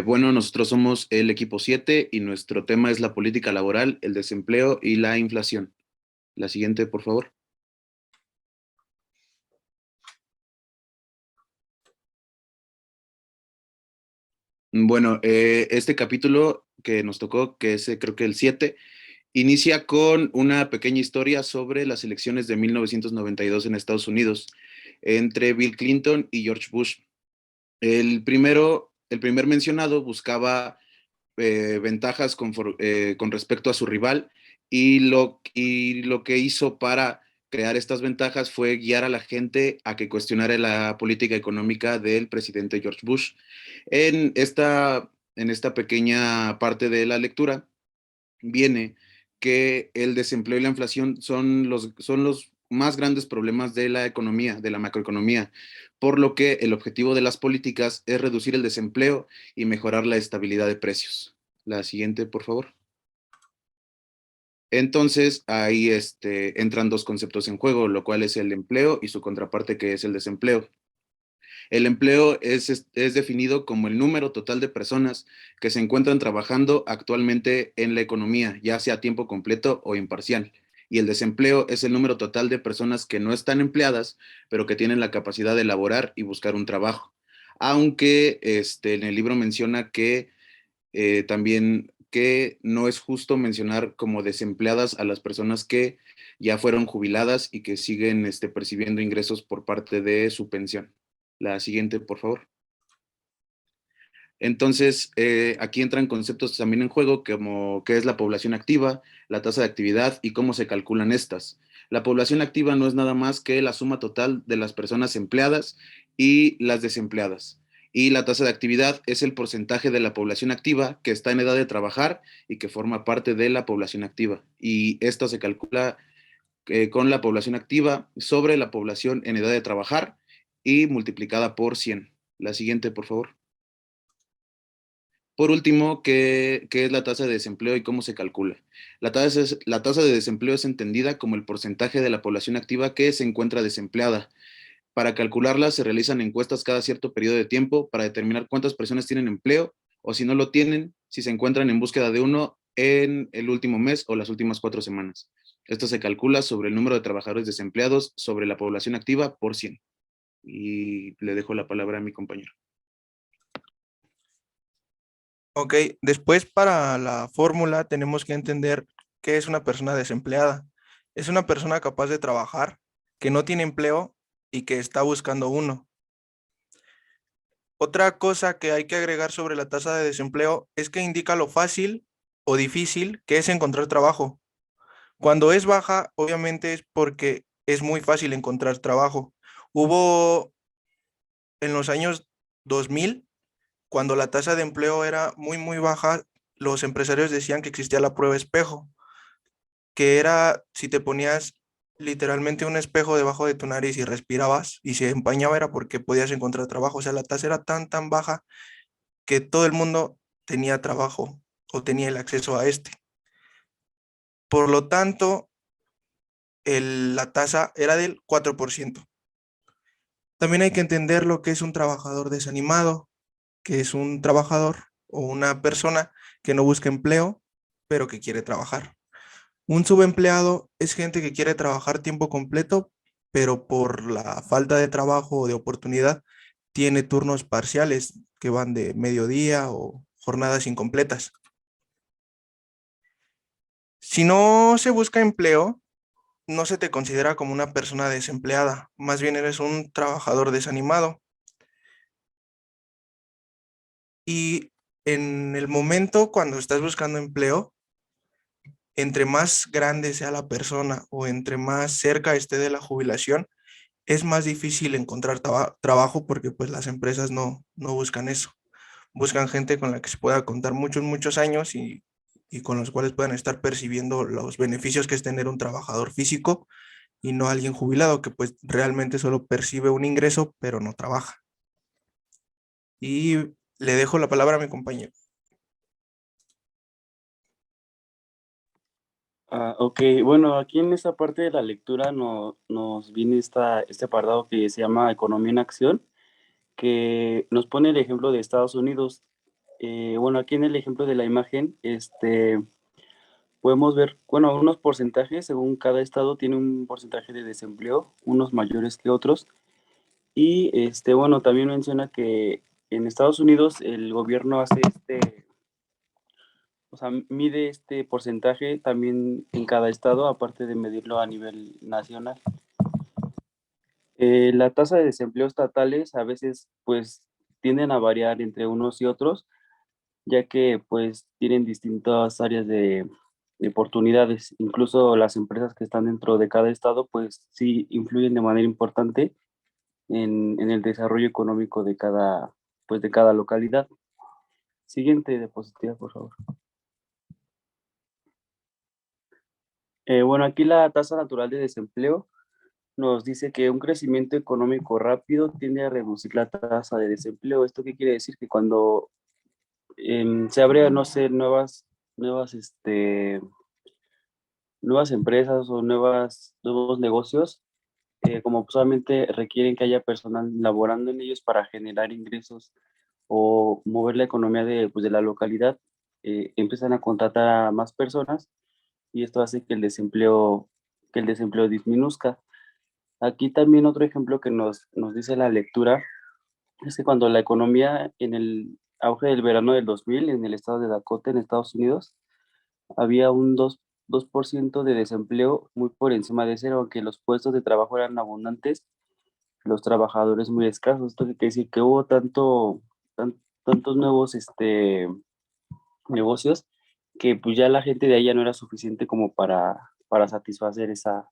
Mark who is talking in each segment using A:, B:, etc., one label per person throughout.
A: Bueno, nosotros somos el equipo 7 y nuestro tema es la política laboral, el desempleo y la inflación. La siguiente, por favor. Bueno, este capítulo que nos tocó, que es creo que el 7, inicia con una pequeña historia sobre las elecciones de 1992 en Estados Unidos entre Bill Clinton y George Bush. El primer mencionado buscaba ventajas con respecto a su rival y lo que hizo para crear estas ventajas fue guiar a la gente a que cuestionara la política económica del presidente George Bush. En esta pequeña parte de la lectura viene que el desempleo y la inflación son los más grandes problemas de la economía, de la macroeconomía, por lo que el objetivo de las políticas es reducir el desempleo y mejorar la estabilidad de precios. La siguiente, por favor. Entonces, ahí entran dos conceptos en juego, lo cual es el empleo y su contraparte que es el desempleo. El empleo es definido como el número total de personas que se encuentran trabajando actualmente en la economía, ya sea a tiempo completo o imparcial. Y el desempleo es el número total de personas que no están empleadas, pero que tienen la capacidad de elaborar y buscar un trabajo. Aunque en el libro menciona que también que no es justo mencionar como desempleadas a las personas que ya fueron jubiladas y que siguen percibiendo ingresos por parte de su pensión. La siguiente, por favor. Entonces, aquí entran conceptos también en juego como qué es la población activa, la tasa de actividad y cómo se calculan estas. La población activa no es nada más que la suma total de las personas empleadas y las desempleadas. Y la tasa de actividad es el porcentaje de la población activa que está en edad de trabajar y que forma parte de la población activa. Y esto se calcula con la población activa sobre la población en edad de trabajar y multiplicada por 100. La siguiente, por favor. Por último, ¿qué es la tasa de desempleo y cómo se calcula? La tasa de desempleo es entendida como el porcentaje de la población activa que se encuentra desempleada. Para calcularla se realizan encuestas cada cierto periodo de tiempo para determinar cuántas personas tienen empleo o si no lo tienen, si se encuentran en búsqueda de uno en el último mes o las últimas 4 semanas. Esto se calcula sobre el número de trabajadores desempleados sobre la población activa por 100. Y le dejo la palabra a mi compañero.
B: Ok, después para la fórmula tenemos que entender qué es una persona desempleada. Es una persona capaz de trabajar, que no tiene empleo y que está buscando uno. Otra cosa que hay que agregar sobre la tasa de desempleo es que indica lo fácil o difícil que es encontrar trabajo. Cuando es baja, obviamente es porque es muy fácil encontrar trabajo. Hubo en los años 2000, cuando la tasa de empleo era muy baja, los empresarios decían que existía la prueba espejo, que era si te ponías literalmente un espejo debajo de tu nariz y respirabas y se empañaba era porque podías encontrar trabajo. O sea, la tasa era tan baja que todo el mundo tenía trabajo o tenía el acceso a este. Por lo tanto, la tasa era del 4%. También hay que entender lo que es un trabajador desanimado, que es un trabajador o una persona que no busca empleo, pero que quiere trabajar. Un subempleado es gente que quiere trabajar tiempo completo, pero por la falta de trabajo o de oportunidad tiene turnos parciales que van de mediodía o jornadas incompletas. Si no se busca empleo, no se te considera como una persona desempleada, más bien eres un trabajador desanimado. Y en el momento cuando estás buscando empleo, entre más grande sea la persona o entre más cerca esté de la jubilación, es más difícil encontrar trabajo porque pues las empresas no buscan eso. Buscan gente con la que se pueda contar muchos años y con los cuales puedan estar percibiendo los beneficios que es tener un trabajador físico y no alguien jubilado que pues realmente solo percibe un ingreso pero no trabaja. Y le dejo la palabra a mi compañero.
C: Ok, bueno, aquí en esta parte de la lectura nos viene este apartado que se llama Economía en Acción, que nos pone el ejemplo de Estados Unidos. bueno, aquí en el ejemplo de la imagen, podemos ver, bueno, unos porcentajes, según cada estado tiene un porcentaje de desempleo, unos mayores que otros. Y bueno, también menciona que en Estados Unidos el gobierno hace o sea, mide este porcentaje también en cada estado, aparte de medirlo a nivel nacional. La tasa de desempleo estatales a veces pues tienden a variar entre unos y otros, ya que pues tienen distintas áreas de oportunidades. Incluso las empresas que están dentro de cada estado pues sí influyen de manera importante en el desarrollo económico pues, de cada localidad. Siguiente diapositiva, por favor. Bueno, aquí la tasa natural de desempleo nos dice que un crecimiento económico rápido tiende a reducir la tasa de desempleo. ¿Esto qué quiere decir? Que cuando se abre, no sé, nuevas, nuevas empresas o nuevos negocios, como solamente requieren que haya personal laborando en ellos para generar ingresos o mover la economía pues, de la localidad, empiezan a contratar a más personas y esto hace que el desempleo disminuzca. Aquí también otro ejemplo que nos dice la lectura es que cuando la economía en el auge del verano del 2000 en el estado de Dakota, en Estados Unidos, había un 2% de desempleo muy por encima de cero, aunque los puestos de trabajo eran abundantes, los trabajadores muy escasos. Esto quiere decir que hubo tantos nuevos negocios que pues ya la gente de ahí ya no era suficiente como para satisfacer esas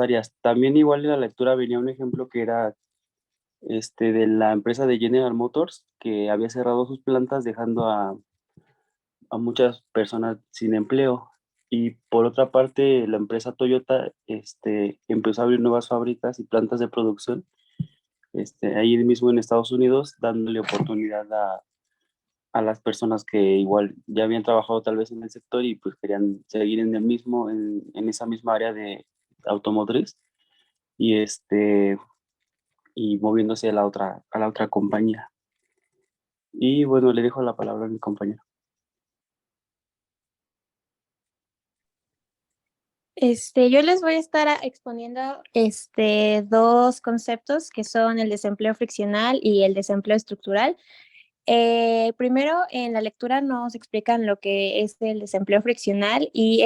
C: áreas. También igual en la lectura venía un ejemplo que era de la empresa de General Motors, que había cerrado sus plantas dejando a muchas personas sin empleo. Y por otra parte, la empresa Toyota empezó a abrir nuevas fábricas y plantas de producción ahí mismo en Estados Unidos, dándole oportunidad a las personas que igual ya habían trabajado tal vez en el sector y pues querían seguir en esa misma área de automotriz y y moviéndose a la otra compañía. Y bueno, le dejo la palabra a mi compañero.
D: Yo les voy a estar exponiendo dos conceptos que son el desempleo friccional y el desempleo estructural. Primero, en la lectura nos explican lo que es el desempleo friccional y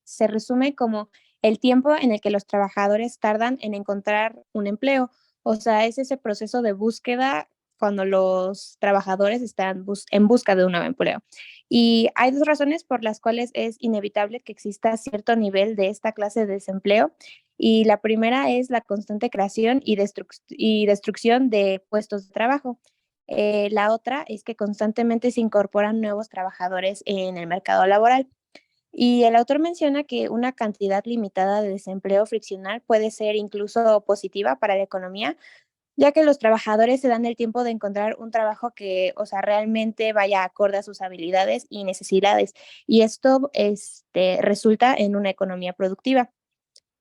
D: se resume como el tiempo en el que los trabajadores tardan en encontrar un empleo. O sea, es ese proceso de búsqueda cuando los trabajadores están en busca de un nuevo empleo. Y hay dos razones por las cuales es inevitable que exista cierto nivel de esta clase de desempleo. Y la primera es la constante creación y destrucción de puestos de trabajo. La otra es que constantemente se incorporan nuevos trabajadores en el mercado laboral. Y el autor menciona que una cantidad limitada de desempleo friccional puede ser incluso positiva para la economía, ya que los trabajadores se dan el tiempo de encontrar un trabajo que, o sea, realmente vaya acorde a sus habilidades y necesidades. Y esto resulta en una economía productiva.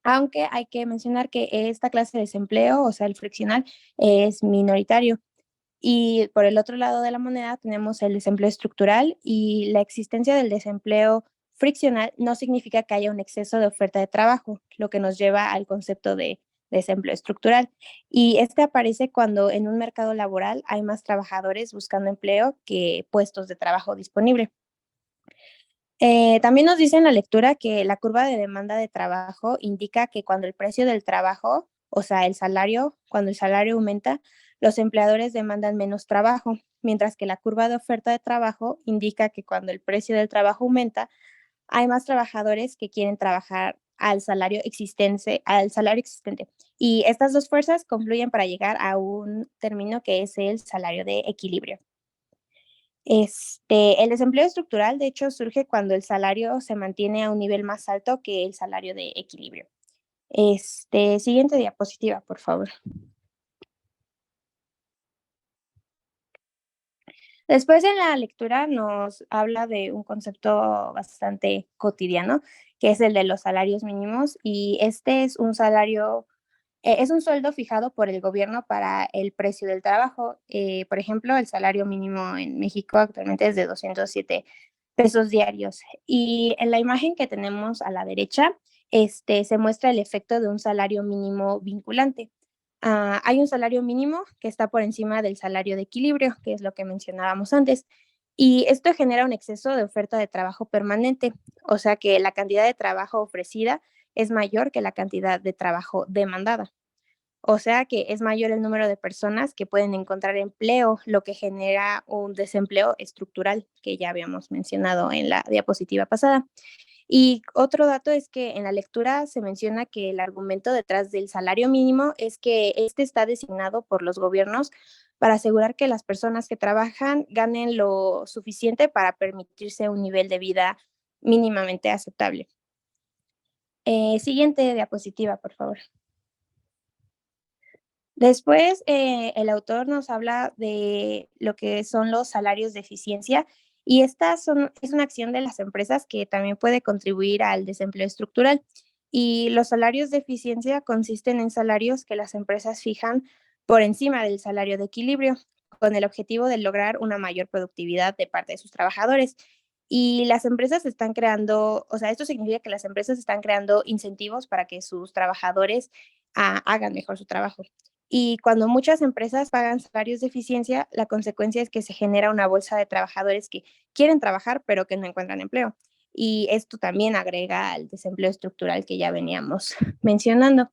D: Aunque hay que mencionar que esta clase de desempleo, o sea, el friccional, es minoritario. Y por el otro lado de la moneda tenemos el desempleo estructural y la existencia del desempleo friccional no significa que haya un exceso de oferta de trabajo, lo que nos lleva al concepto de desempleo estructural. Y este aparece cuando en un mercado laboral hay más trabajadores buscando empleo que puestos de trabajo disponibles. También nos dice en la lectura que la curva de demanda de trabajo indica que cuando el precio del trabajo, o sea, cuando el salario aumenta, los empleadores demandan menos trabajo, mientras que la curva de oferta de trabajo indica que cuando el precio del trabajo aumenta, hay más trabajadores que quieren trabajar al salario existente. Y estas dos fuerzas confluyen para llegar a un término que es el salario de equilibrio. El desempleo estructural, de hecho, surge cuando el salario se mantiene a un nivel más alto que el salario de equilibrio. Siguiente diapositiva, por favor. Después en la lectura nos habla de un concepto bastante cotidiano, que es el de los salarios mínimos, y este es un salario Es un sueldo fijado por el gobierno para el precio del trabajo. Por ejemplo, el salario mínimo en México actualmente es de 207 pesos diarios. Y en la imagen que tenemos a la derecha, se muestra el efecto de un salario mínimo vinculante. Hay un salario mínimo que está por encima del salario de equilibrio, que es lo que mencionábamos antes. Y esto genera un exceso de oferta de trabajo permanente, o sea que la cantidad de trabajo ofrecida es mayor que la cantidad de trabajo demandada. O sea que es mayor el número de personas que pueden encontrar empleo, lo que genera un desempleo estructural, que ya habíamos mencionado en la diapositiva pasada. Y otro dato es que en la lectura se menciona que el argumento detrás del salario mínimo es que este está designado por los gobiernos para asegurar que las personas que trabajan ganen lo suficiente para permitirse un nivel de vida mínimamente aceptable. Siguiente diapositiva, por favor. Después, el autor nos habla de lo que son los salarios de eficiencia y es una acción de las empresas que también puede contribuir al desempleo estructural. Y los salarios de eficiencia consisten en salarios que las empresas fijan por encima del salario de equilibrio, con el objetivo de lograr una mayor productividad de parte de sus trabajadores. Y las empresas están creando, o sea, esto significa que las empresas están creando incentivos para que sus trabajadores hagan mejor su trabajo. Y cuando muchas empresas pagan salarios de eficiencia, la consecuencia es que se genera una bolsa de trabajadores que quieren trabajar, pero que no encuentran empleo. Y esto también agrega al desempleo estructural que ya veníamos mencionando.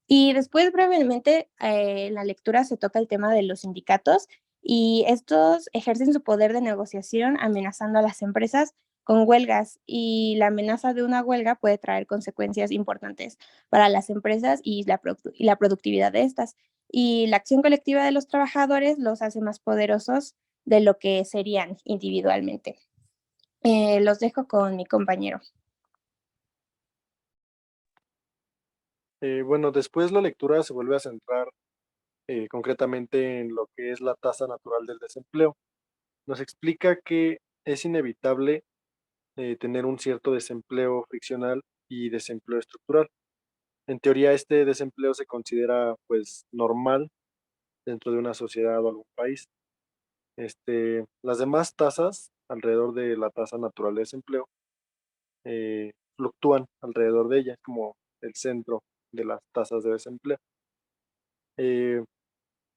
D: Y después, brevemente, en la lectura se toca el tema de los sindicatos y estos ejercen su poder de negociación amenazando a las empresas con huelgas y la amenaza de una huelga puede traer consecuencias importantes para las empresas y la productividad de estas. Y la acción colectiva de los trabajadores los hace más poderosos de lo que serían individualmente. Los dejo con mi compañero.
E: Bueno, después la lectura se vuelve a centrar concretamente en lo que es la tasa natural del desempleo. Nos explica que es inevitable tener un cierto desempleo friccional y desempleo estructural. En teoría, este desempleo se considera pues normal dentro de una sociedad o algún país. Las demás tasas alrededor de la tasa natural de desempleo fluctúan alrededor de ella, como el centro de las tasas de desempleo. Eh,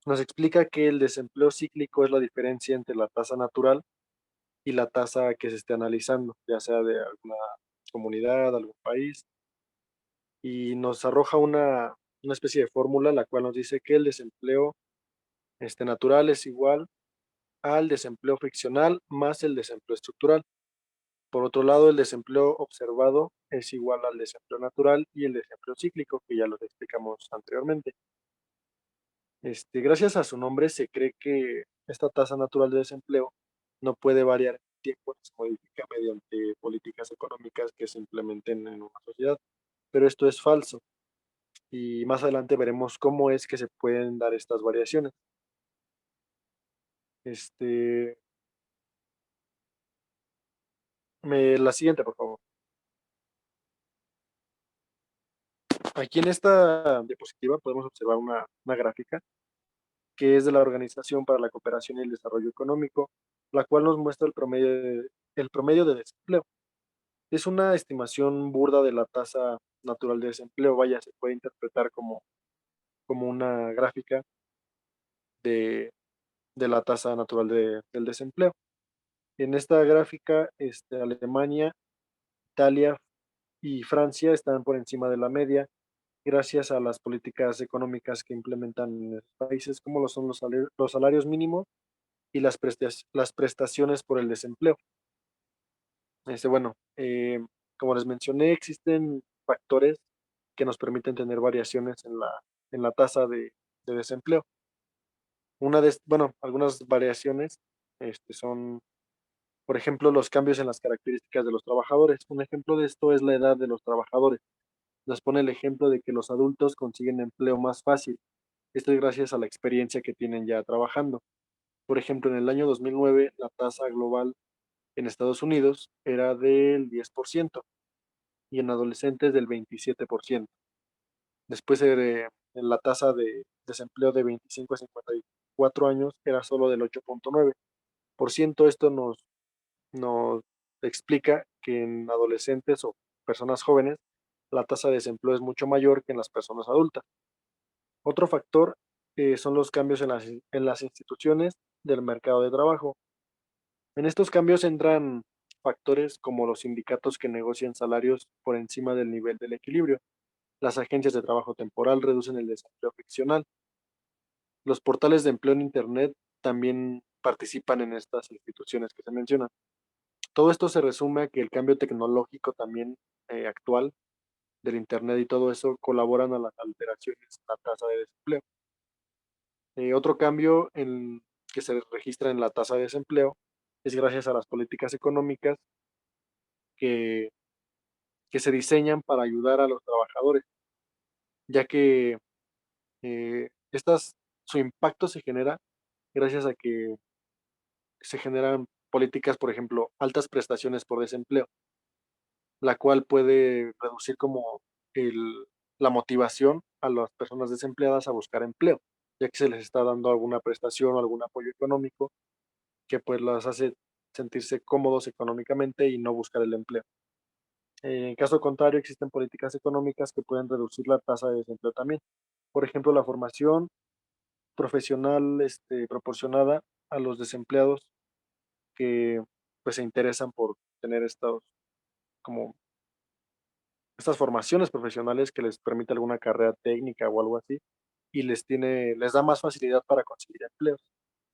E: Nos explica que el desempleo cíclico es la diferencia entre la tasa natural y la tasa que se esté analizando, ya sea de alguna comunidad, algún país, y nos arroja una especie de fórmula, la cual nos dice que el desempleo natural es igual al desempleo friccional más el desempleo estructural. Por otro lado, el desempleo observado es igual al desempleo natural y el desempleo cíclico, que ya los explicamos anteriormente. Gracias a su nombre, se cree que esta tasa natural de desempleo no puede variar en el tiempo, se modifica mediante políticas económicas que se implementen en una sociedad, pero esto es falso y más adelante veremos cómo es que se pueden dar estas variaciones. Este, la siguiente, por favor. Aquí en esta diapositiva podemos observar una gráfica que es de la Organización para la Cooperación y el Desarrollo Económico, la cual nos muestra el promedio de desempleo. Es una estimación burda de la tasa natural de desempleo, vaya, se puede interpretar como una gráfica de, de la tasa natural del desempleo. En esta gráfica, Alemania, Italia y Francia están por encima de la media gracias a las políticas económicas que implementan en los países, como lo son los salarios mínimos y las prestaciones por el desempleo. Bueno, como les mencioné, existen factores que nos permiten tener variaciones en la tasa de desempleo. Algunas variaciones son, por ejemplo, los cambios en las características de los trabajadores. Un ejemplo de esto es la edad de los trabajadores. Nos pone el ejemplo de que los adultos consiguen empleo más fácil. Esto es gracias a la experiencia que tienen ya trabajando. Por ejemplo, en el año 2009, la tasa global en Estados Unidos era del 10% y en adolescentes del 27%. Después en la tasa de desempleo de 25 a 54 años era solo del 8.9%. Esto nos explica que en adolescentes o personas jóvenes la tasa de desempleo es mucho mayor que en las personas adultas. Otro factor son los cambios en las instituciones del mercado de trabajo. En estos cambios entran factores como los sindicatos que negocian salarios por encima del nivel del equilibrio. Las agencias de trabajo temporal reducen el desempleo ficcional. Los portales de empleo en Internet también participan en estas instituciones que se mencionan. Todo esto se resume a que el cambio tecnológico también actual del Internet y todo eso colaboran a las alteraciones en la tasa de desempleo. Otro cambio que se registra en la tasa de desempleo es gracias a las políticas económicas que, que se diseñan para ayudar a los trabajadores, ya que su impacto se genera gracias a que se generan políticas, por ejemplo, altas prestaciones por desempleo, la cual puede reducir como la motivación a las personas desempleadas a buscar empleo, ya que se les está dando alguna prestación o algún apoyo económico que pues las hace sentirse cómodos económicamente y no buscar el empleo. En caso contrario, existen políticas económicas que pueden reducir la tasa de desempleo también. Por ejemplo, la formación profesional proporcionada a los desempleados que pues se interesan por tener como estas formaciones profesionales que les permite alguna carrera técnica o algo así y les da más facilidad para conseguir empleos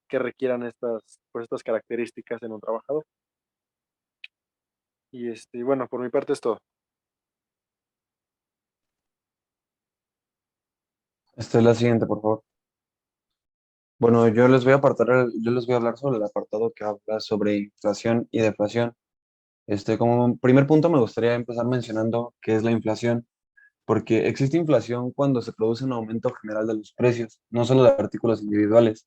E: que requieran estas características en un trabajador. Y bueno, por mi parte es todo.
F: La siguiente, por favor. Bueno, yo les voy a hablar sobre el apartado que habla sobre inflación y deflación. Como primer punto me gustaría empezar mencionando qué es la inflación, porque existe inflación cuando se produce un aumento general de los precios, no solo de artículos individuales,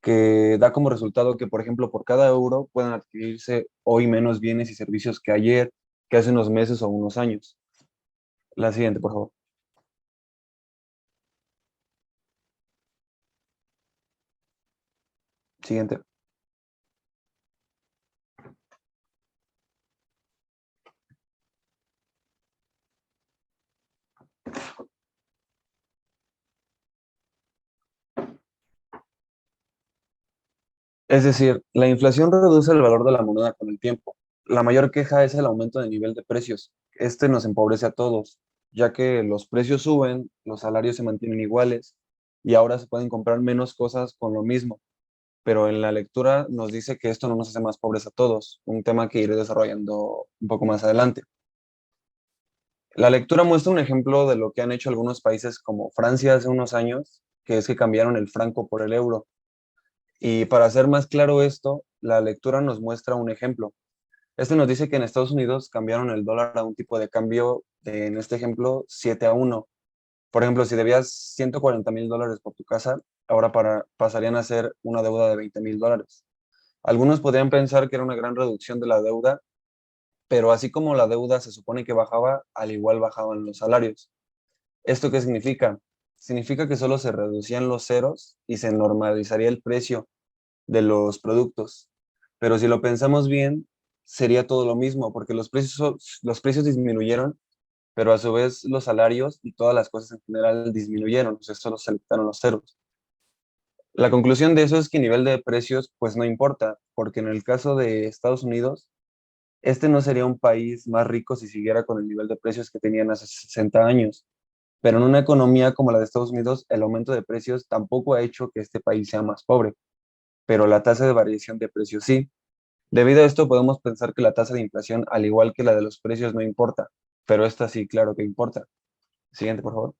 F: que da como resultado que, por ejemplo, por cada euro puedan adquirirse hoy menos bienes y servicios que ayer, que hace unos meses o unos años. La siguiente, por favor. Siguiente. Es decir, la inflación reduce el valor de la moneda con el tiempo. La mayor queja es el aumento del nivel de precios. Este nos empobrece a todos, ya que los precios suben, los salarios se mantienen iguales y ahora se pueden comprar menos cosas con lo mismo. Pero en la lectura nos dice que esto no nos hace más pobres a todos, un tema que iré desarrollando un poco más adelante. La lectura muestra un ejemplo de lo que han hecho algunos países como Francia hace unos años, que es que cambiaron el franco por el euro. Y para hacer más claro esto, la lectura nos muestra un ejemplo. Este nos dice que en Estados Unidos cambiaron el dólar a un tipo de cambio en este ejemplo, 7-1. Por ejemplo, si debías $140,000 por tu casa, ahora pasarían a ser una deuda de $20,000. Algunos podrían pensar que era una gran reducción de la deuda, pero así como la deuda se supone que bajaba, al igual bajaban los salarios. ¿Esto qué significa? Significa que solo se reducían los ceros y se normalizaría el precio de los productos. Pero si lo pensamos bien, sería todo lo mismo, porque los precios disminuyeron, pero a su vez los salarios y todas las cosas en general disminuyeron, o sea, solo se le quitaron los ceros. La conclusión de eso es que el nivel de precios pues no importa, porque en el caso de Estados Unidos, este no sería un país más rico si siguiera con el nivel de precios que tenían hace 60 años. Pero en una economía como la de Estados Unidos, el aumento de precios tampoco ha hecho que este país sea más pobre, pero la tasa de variación de precios sí. Debido a esto, podemos pensar que la tasa de inflación, al igual que la de los precios, no importa, pero esta sí, claro que importa. Siguiente, por favor.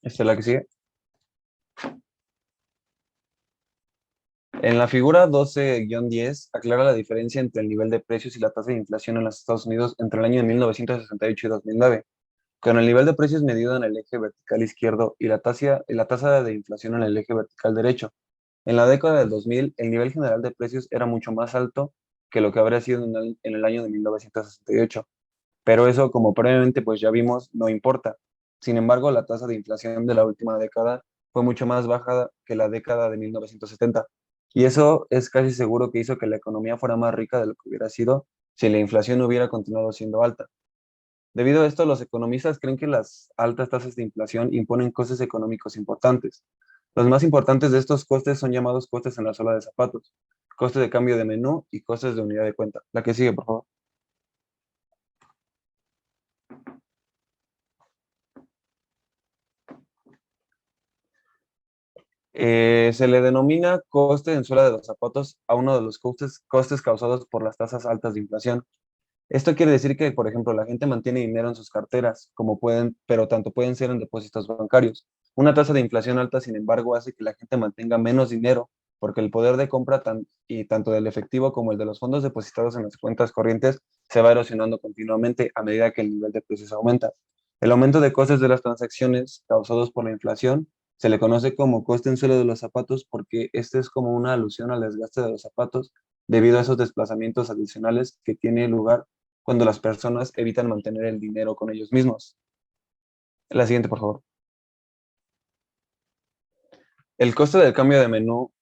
F: Esta es la que sigue. En la figura 12-10 aclara la diferencia entre el nivel de precios y la tasa de inflación en los Estados Unidos entre el año de 1968 y 2009, con el nivel de precios medido en el eje vertical izquierdo y la tasa de inflación en el eje vertical derecho. En la década del 2000, el nivel general de precios era mucho más alto que lo que habría sido en el año de 1968. Pero eso, como previamente pues ya vimos, no importa. Sin embargo, la tasa de inflación de la última década fue mucho más baja que la década de 1970. Y eso es casi seguro que hizo que la economía fuera más rica de lo que hubiera sido si la inflación hubiera continuado siendo alta. Debido a esto, los economistas creen que las altas tasas de inflación imponen costes económicos importantes. Los más importantes de estos costes son llamados costes en la suela de zapatos, costes de cambio de menú y costes de unidad de cuenta. La que sigue, por favor. Se le denomina coste en suela de los zapatos a uno de los costes causados por las tasas altas de inflación. Esto quiere decir que, por ejemplo, la gente mantiene dinero en sus carteras, como pueden, pero tanto pueden ser en depósitos bancarios. Una tasa de inflación alta, sin embargo, hace que la gente mantenga menos dinero, porque el poder de compra y tanto del efectivo como el de los fondos depositados en las cuentas corrientes se va erosionando continuamente a medida que el nivel de precios aumenta. El aumento de costes de las transacciones causados por la inflación se le conoce como coste en suelo de los zapatos porque este es como una alusión al desgaste de los zapatos debido a esos desplazamientos adicionales que tiene lugar cuando las personas evitan mantener el dinero con ellos mismos. La siguiente, por favor. El coste del cambio de menú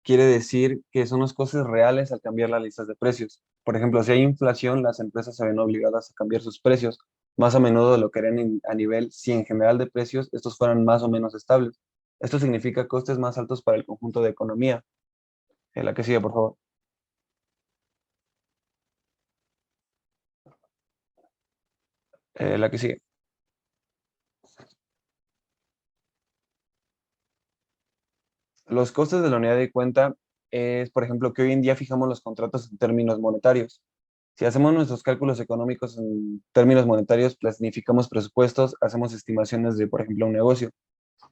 F: quiere decir que son los costes reales al cambiar las listas de precios. Por ejemplo, si hay inflación, las empresas se ven obligadas a cambiar sus precios más a menudo de lo que harían a nivel si en general de precios estos fueran más o menos estables. Esto significa costes más altos para el conjunto de economía. La que sigue, por favor. La que sigue. Los costes de la unidad de cuenta es, por ejemplo, que hoy en día fijamos los contratos en términos monetarios. Si hacemos nuestros cálculos económicos en términos monetarios, planificamos presupuestos, hacemos estimaciones de, por ejemplo, un negocio.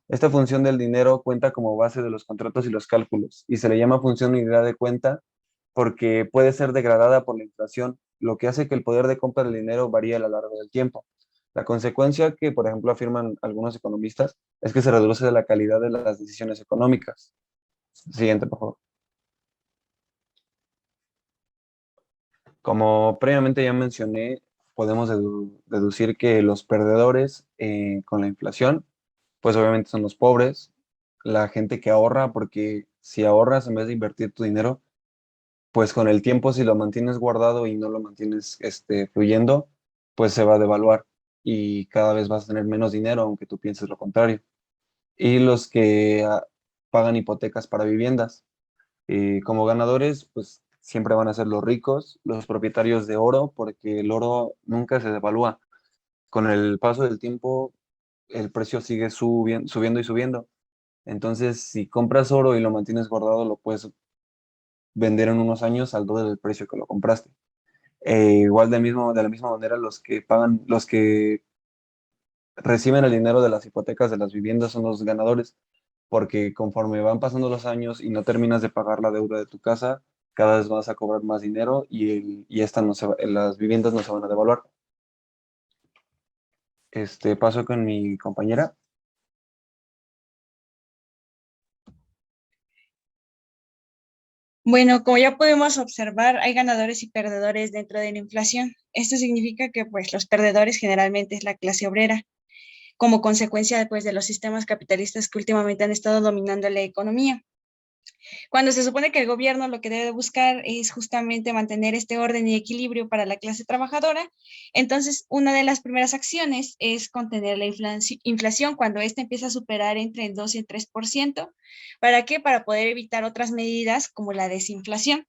F: Esta función del dinero cuenta como base de los contratos y los cálculos, y se le llama función unidad de cuenta porque puede ser degradada por la inflación, lo que hace que el poder de compra del dinero varíe a lo largo del tiempo. La consecuencia que, por ejemplo, afirman algunos economistas es que se reduce la calidad de las decisiones económicas. Siguiente, por favor. Como previamente ya mencioné, podemos deducir que los perdedores con la inflación, pues obviamente son los pobres, la gente que ahorra, porque si ahorras en vez de invertir tu dinero, pues con el tiempo si lo mantienes guardado y no lo mantienes fluyendo, pues se va a devaluar y cada vez vas a tener menos dinero, aunque tú pienses lo contrario. Y los que pagan hipotecas para viviendas. Como ganadores, pues siempre van a ser los ricos, los propietarios de oro, porque el oro nunca se devalúa. Con el paso del tiempo, el precio sigue subiendo y subiendo. Entonces, si compras oro y lo mantienes guardado, lo puedes vender en unos años al doble del precio que lo compraste. Igual de la misma manera, los que reciben el dinero de las hipotecas de las viviendas son los ganadores, porque conforme van pasando los años y no terminas de pagar la deuda de tu casa, cada vez vas a cobrar más dinero y las viviendas no se van a devaluar. Paso con mi compañera.
G: Bueno, como ya podemos observar, hay ganadores y perdedores dentro de la inflación. Esto significa que pues los perdedores generalmente es la clase obrera, como consecuencia pues, de los sistemas capitalistas que últimamente han estado dominando la economía. Cuando se supone que el gobierno lo que debe buscar es justamente mantener este orden y equilibrio para la clase trabajadora, entonces una de las primeras acciones es contener la inflación cuando ésta empieza a superar entre el 2 y el 3%. ¿Para qué? Para poder evitar otras medidas como la desinflación.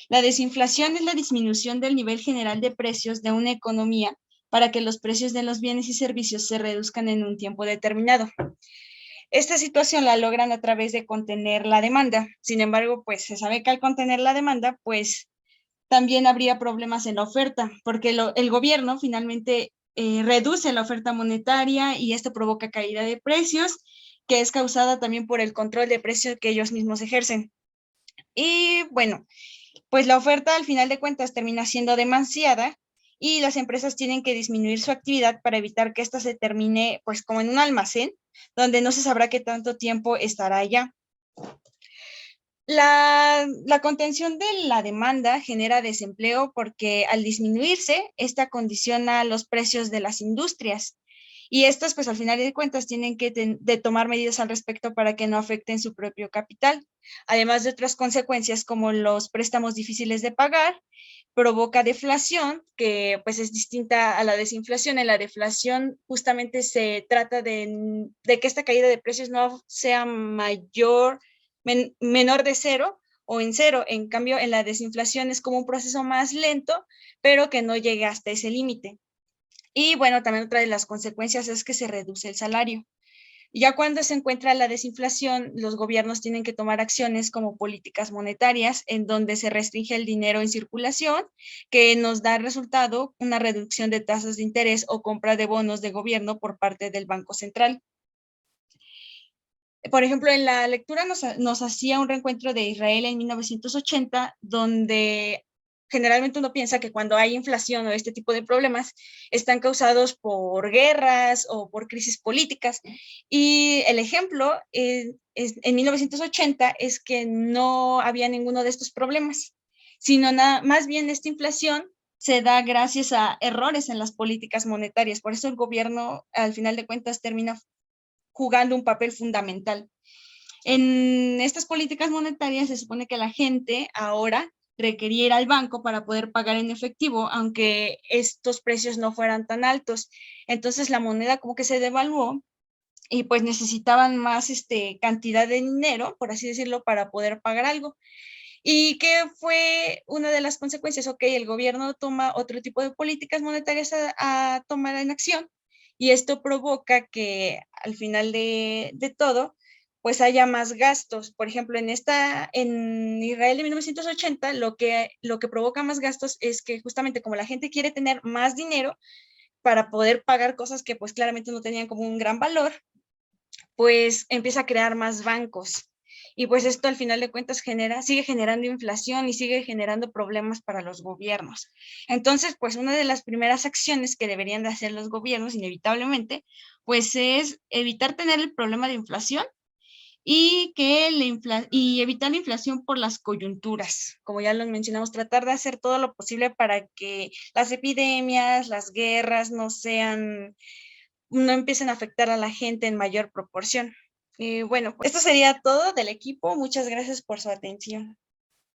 G: La desinflación es la disminución del nivel general de precios de una economía para que los precios de los bienes y servicios se reduzcan en un tiempo determinado. Esta situación la logran a través de contener la demanda. Sin embargo, pues se sabe que al contener la demanda, pues también habría problemas en la oferta, porque el gobierno finalmente reduce la oferta monetaria y esto provoca caída de precios, que es causada también por el control de precios que ellos mismos ejercen. Y bueno, pues la oferta al final de cuentas termina siendo demasiada y las empresas tienen que disminuir su actividad para evitar que ésta se termine pues como en un almacén donde no se sabrá qué tanto tiempo estará allá. La contención de la demanda genera desempleo porque al disminuirse, esta condiciona los precios de las industrias. Y estas, pues al final de cuentas, tienen que de tomar medidas al respecto para que no afecten su propio capital. Además de otras consecuencias como los préstamos difíciles de pagar, provoca deflación, que pues es distinta a la desinflación. En la deflación justamente se trata de que esta caída de precios no sea menor de cero o en cero. En cambio, en la desinflación es como un proceso más lento, pero que no llegue hasta ese límite. Y bueno, también otra de las consecuencias es que se reduce el salario. Ya cuando se encuentra la desinflación, los gobiernos tienen que tomar acciones como políticas monetarias, en donde se restringe el dinero en circulación, que nos da resultado una reducción de tasas de interés o compra de bonos de gobierno por parte del Banco Central. Por ejemplo, en la lectura nos hacía un reencuentro de Israel en 1980, donde generalmente uno piensa que cuando hay inflación o este tipo de problemas están causados por guerras o por crisis políticas. Y el ejemplo en 1980 es que no había ninguno de estos problemas, sino más bien esta inflación se da gracias a errores en las políticas monetarias. Por eso el gobierno, al final de cuentas, termina jugando un papel fundamental. En estas políticas monetarias se supone que la gente ahora requería ir al banco para poder pagar en efectivo, aunque estos precios no fueran tan altos. Entonces la moneda como que se devaluó y pues necesitaban más cantidad de dinero, por así decirlo, para poder pagar algo. ¿Y qué fue una de las consecuencias? Ok, el gobierno toma otro tipo de políticas monetarias a tomar en acción y esto provoca que al final de todo, pues haya más gastos. Por ejemplo, en Israel de 1980, lo que provoca más gastos es que justamente como la gente quiere tener más dinero para poder pagar cosas que pues claramente no tenían como un gran valor, pues empieza a crear más bancos. Y pues esto al final de cuentas sigue generando inflación y sigue generando problemas para los gobiernos. Entonces, pues una de las primeras acciones que deberían de hacer los gobiernos inevitablemente, pues es evitar tener el problema de inflación y y evitar la inflación por las coyunturas. Como ya lo mencionamos, tratar de hacer todo lo posible para que las epidemias, las guerras no empiecen a afectar a la gente en mayor proporción. Bueno, pues esto sería todo del equipo. Muchas gracias por su atención.